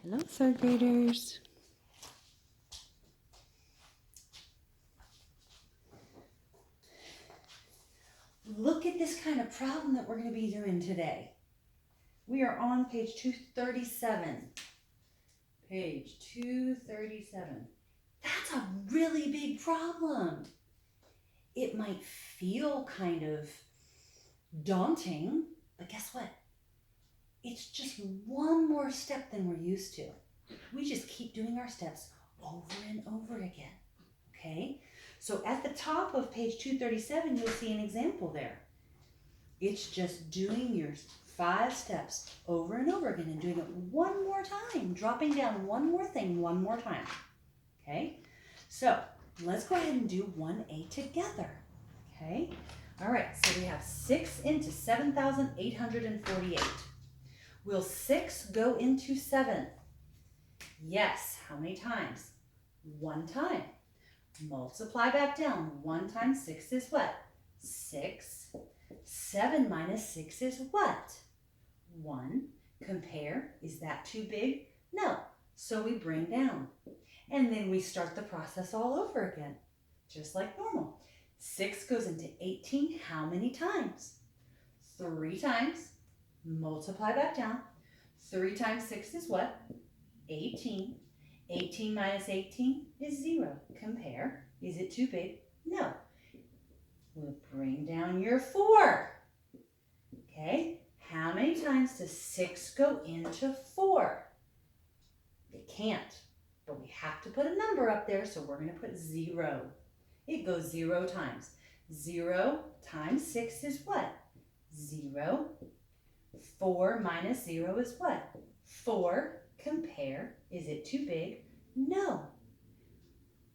Hello, third graders. Look at this kind of problem that we're going to be doing today. We are on page 237. Page 237. That's a really big problem. It might feel kind of daunting, but guess what? It's just one more step than we're used to. We just keep doing our steps over and over again, okay? So at the top of page 237, you'll see an example there. It's just doing your 5 steps over and over again and doing it one more time, dropping down one more thing one more time, okay? So let's go ahead and do 1A together, okay? All right, so we have 6 into 7,848. Will 6 go into 7? Yes. How many times? 1 time. Multiply back down. 1 times 6 is what? 6. 7 minus 6 is what? 1. Compare. Is that too big? No. So we bring down. And then we start the process all over again, just like normal. 6 goes into 18 how many times? 3 times. Multiply back down. 3 times 6 is what? 18. 18 minus 18 is 0. Compare. Is it too big? No. We'll bring down your 4. Okay. How many times does 6 go into 4? It can't, but we have to put a number up there, so we're going to put 0. It goes 0 times. 0 times 6 is what? 0. 4 minus 0 is what? 4. Compare. Is it too big? No.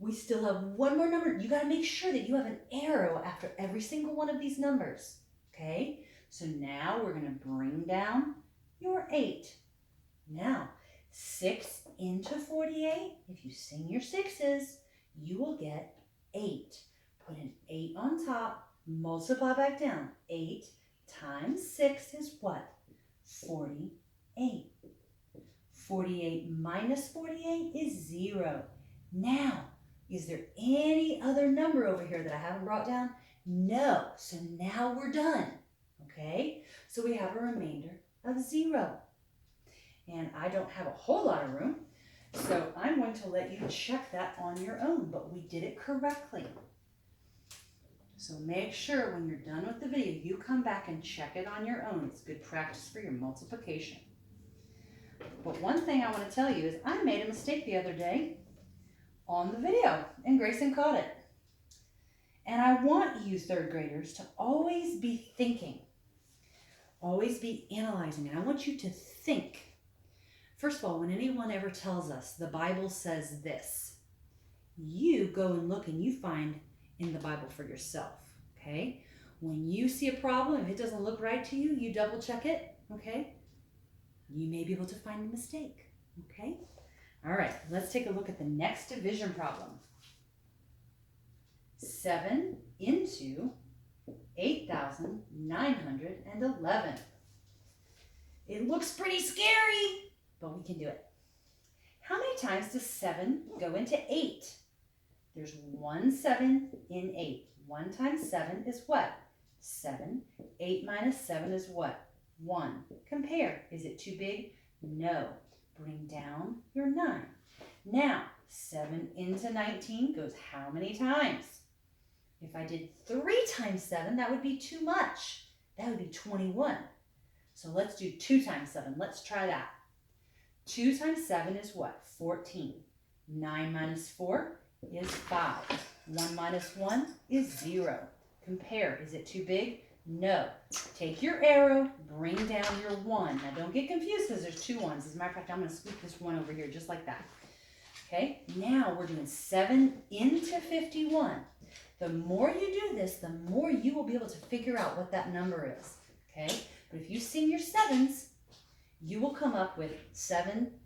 We still have one more number. You got to make sure that you have an arrow after every single one of these numbers. Okay? So now we're going to bring down your 8. Now, 6 into 48. If you sing your 6's, you will get 8. Put an 8 on top. Multiply back down. 8 times 6 is what? 48. 48 minus 48 is 0. Now, is there any other number over here that I haven't brought down? No. So now we're done. Okay? So we have a remainder of 0. And I don't have a whole lot of room, so I'm going to let you check that on your own, but we did it correctly. So make sure when you're done with the video, you come back and check it on your own. It's good practice for your multiplication. But one thing I want to tell you is I made a mistake the other day on the video, and Grayson caught it. And I want you third graders to always be thinking, always be analyzing, and I want you to think. First of all, when anyone ever tells us the Bible says this, you go and look and you find in the Bible for yourself, okay? When you see a problem, if it doesn't look right to you, you double check it, okay? You may be able to find a mistake, okay? All right, let's take a look at the next division problem. 7 into 8,911. It looks pretty scary, but we can do it. How many times does 7 go into 8? There's 1 7 in 8. 1 times 7 is what? 7. 8 minus 7 is what? 1. Compare. Is it too big? No. Bring down your 9. Now, 7 into 19 goes how many times? If I did 3 times 7, that would be too much. That would be 21. So let's do 2 times 7. Let's try that. 2 times 7 is what? 14. 9 minus 4 is 5. 1 minus 1 is 0. Compare. Is it too big? No. Take your arrow, bring down your 1. Now don't get confused because there's 2 1s. As a matter of fact, I'm going to scoop this 1 over here just like that. Okay, now we're doing 7 into 51. The more you do this, the more you will be able to figure out what that number is. Okay, but if you sing your 7's, you will come up with 7.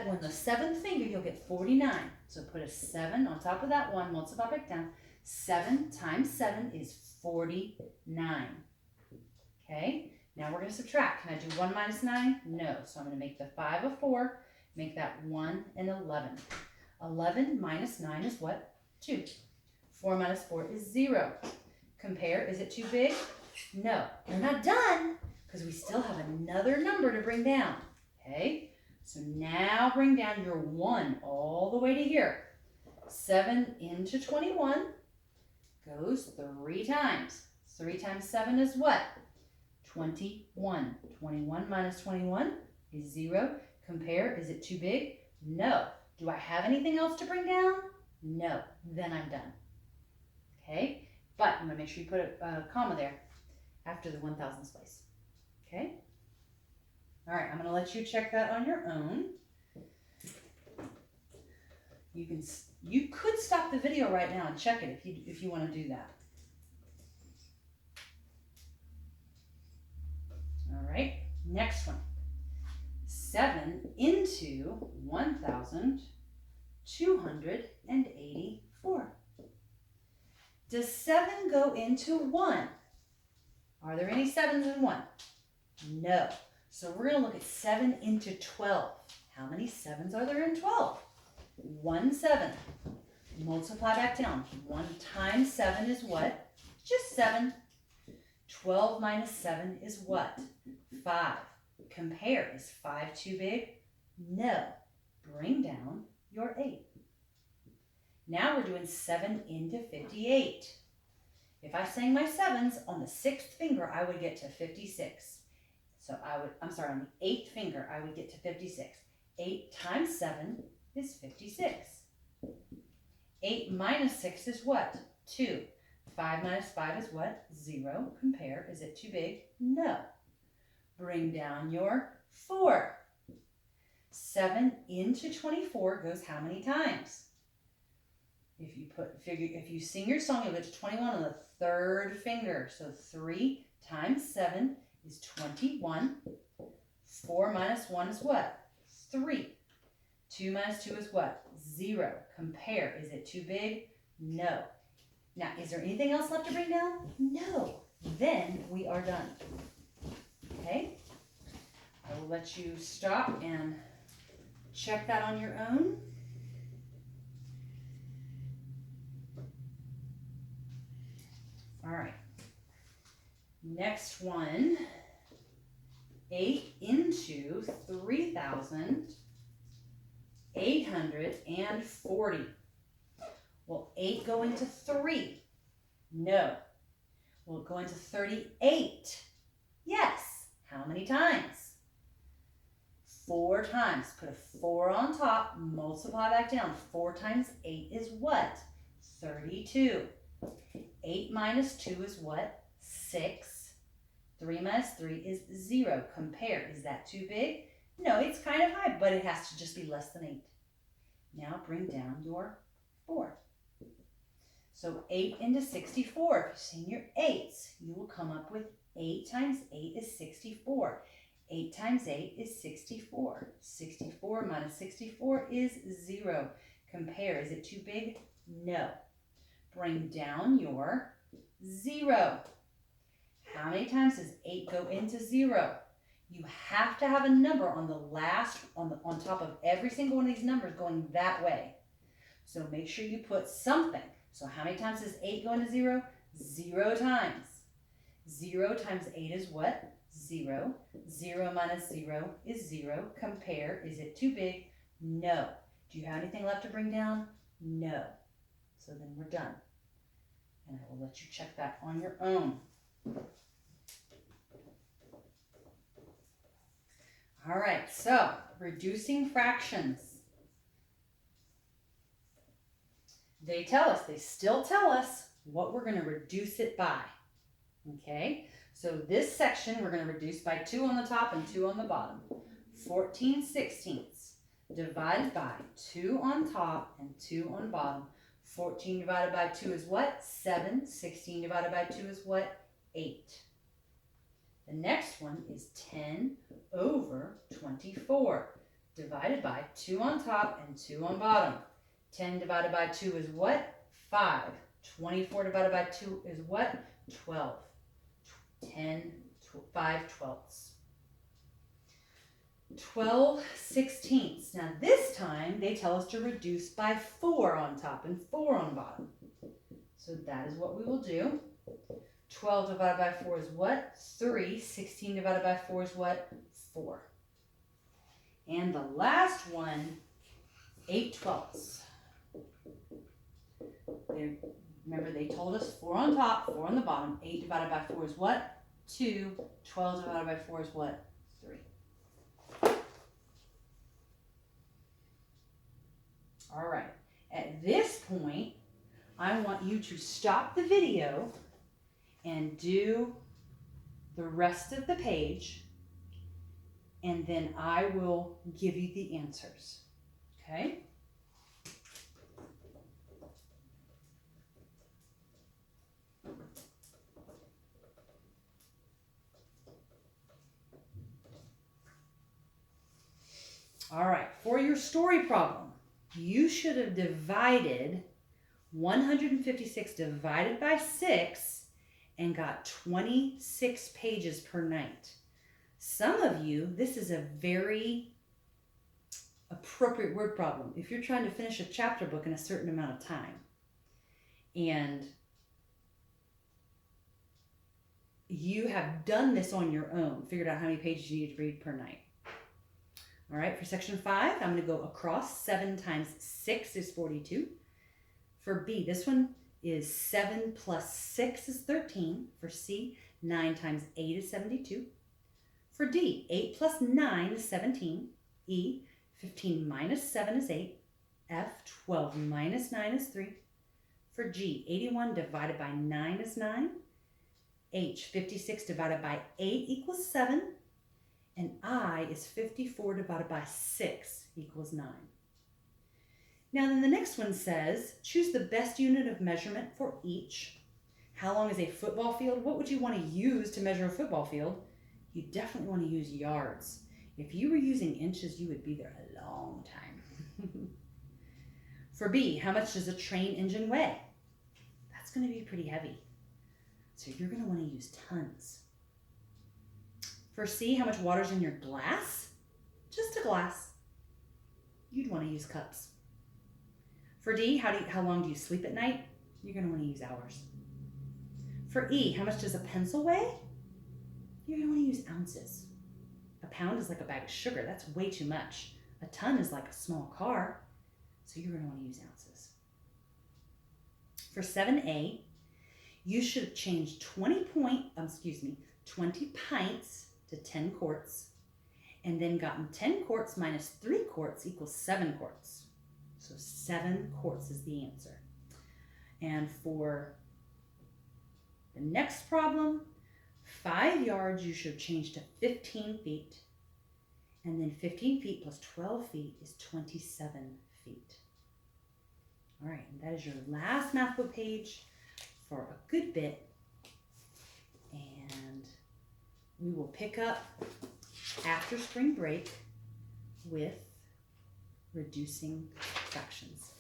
When the 7th finger, you'll get 49. So put a 7 on top of that 1, multiply back down. 7 times 7 is 49. Okay, Now we're going to subtract. Can I do 1 minus 9? No. So I'm going to make the 5 a 4, make that 1 and 11. 11 minus 9 is what? 2. 4 minus 4 is 0. Compare, is it too big? No. We're not done because we still have another number to bring down. Okay? So now bring down your 1 all the way to here. 7 into 21 goes 3 times. 3 times 7 is what? 21. 21 minus 21 is 0. Compare, is it too big? No. Do I have anything else to bring down? No. Then I'm done. Okay? But I'm going to make sure you put a comma there after the 1,000th place. Okay? All right, I'm going to let you check that on your own. You could stop the video right now and check it if you want to do that. All right, next one. 7 into 1,284. Does 7 go into 1? Are there any 7s in 1? No. So we're going to look at 7 into 12. How many 7s are there in 12? 1 7. Multiply back down. 1 times 7 is what? Just 7. 12 minus 7 is what? 5. Compare. Is 5 too big? No. Bring down your 8. Now we're doing 7 into 58. If I sang my 7s on the 6th finger, I would get to 56. So on the 8th finger, I would get to 56. 8 times 7 is 56. 8 minus 6 is what? 2. 5 minus 5 is what? 0. Compare. Is it too big? No. Bring down your 4. 7 into 24 goes how many times? If you sing your song, you'll get to 21 on the 3rd finger. So 3 times 7 is 21. 4 minus 1 is what? 3. 2 minus 2 is what? 0. Compare. Is it too big? No. Now, is there anything else left to bring down? No. Then we are done. Okay? I will let you stop and check that on your own. All right. Next one. 8 into 3,840. Will 8 go into 3? No. Will it go into 38? Yes. How many times? 4 times. Put a 4 on top, multiply back down. 4 times 8 is what? 32. 8 minus 2 is what? 6. 3 minus 3 is 0. Compare. Is that too big? No, it's kind of high, but it has to just be less than 8. Now bring down your 4. So 8 into 64. If you sing your 8s, you will come up with 8 times 8 is 64. 8 times 8 is 64. 64 minus 64 is 0. Compare. Is it too big? No. Bring down your 0. How many times does 8 go into 0? You have to have a number on the last, on top of every single one of these numbers going that way. So make sure you put something. So how many times does 8 go into 0? 0 times. 0 times 8 is what? 0. 0 minus 0 is 0. Compare. Is it too big? No. Do you have anything left to bring down? No. So then we're done. And I will let you check that on your own. All right, so reducing fractions. They still tell us what we're going to reduce it by. Okay, so this section we're going to reduce by 2 on the top and 2 on the bottom. 14/16 divided by 2 on top and 2 on bottom. 14 divided by 2 is what? 7. 16 divided by 2 is what? 8. The next one is 10 over 24 divided by 2 on top and 2 on bottom. 10 divided by 2 is what? 5. 24 divided by 2 is what? 12. 10, 5/12. 12/16. Now this time they tell us to reduce by 4 on top and 4 on bottom. So that is what we will do. 12 divided by 4 is what? 3. 16 divided by 4 is what? 4. And the last one, 8/12. Remember they told us 4 on top, 4 on the bottom. 8 divided by 4 is what? 2. 12 divided by 4 is what? 3. All right. At this point, I want you to stop the video and do the rest of the page, and then I will give you the answers. Okay? All right, for your story problem, you should have divided 156 divided by 6 and got 26 pages per night. Some of you, this is a very appropriate word problem if you're trying to finish a chapter book in a certain amount of time. And you have done this on your own, figured out how many pages you need to read per night. All right, for section 5, I'm going to go across. 7 times 6 is 42. For B, this one is 7 plus 6 is 13. For C, 9 times 8 is 72. For D, 8 plus 9 is 17. E, 15 minus 7 is 8. F, 12 minus 9 is 3. For G, 81 divided by 9 is 9. H, 56 divided by 8 equals 7. And I is 54 divided by 6 equals 9. Now then the next one says, choose the best unit of measurement for each. How long is a football field? What would you want to use to measure a football field? You definitely want to use yards. If you were using inches, you would be there a long time. For B, how much does a train engine weigh? That's going to be pretty heavy. So you're going to want to use tons. For C, how much water is in your glass? Just a glass. You'd want to use cups. For D, how long do you sleep at night? You're going to want to use hours. For E, how much does a pencil weigh? You're going to want to use ounces. A pound is like a bag of sugar. That's way too much. A ton is like a small car. So you're going to want to use ounces. For 7A, you should have changed 20 pints to 10 quarts, and then gotten 10 quarts minus 3 quarts equals 7 quarts. So 7 quarts is the answer. And for the next problem, 5 yards you should have changed to 15 feet, and then 15 feet plus 12 feet is 27 feet. All right, and that is your last math book page for a good bit, and we will pick up after spring break with reducing fractions.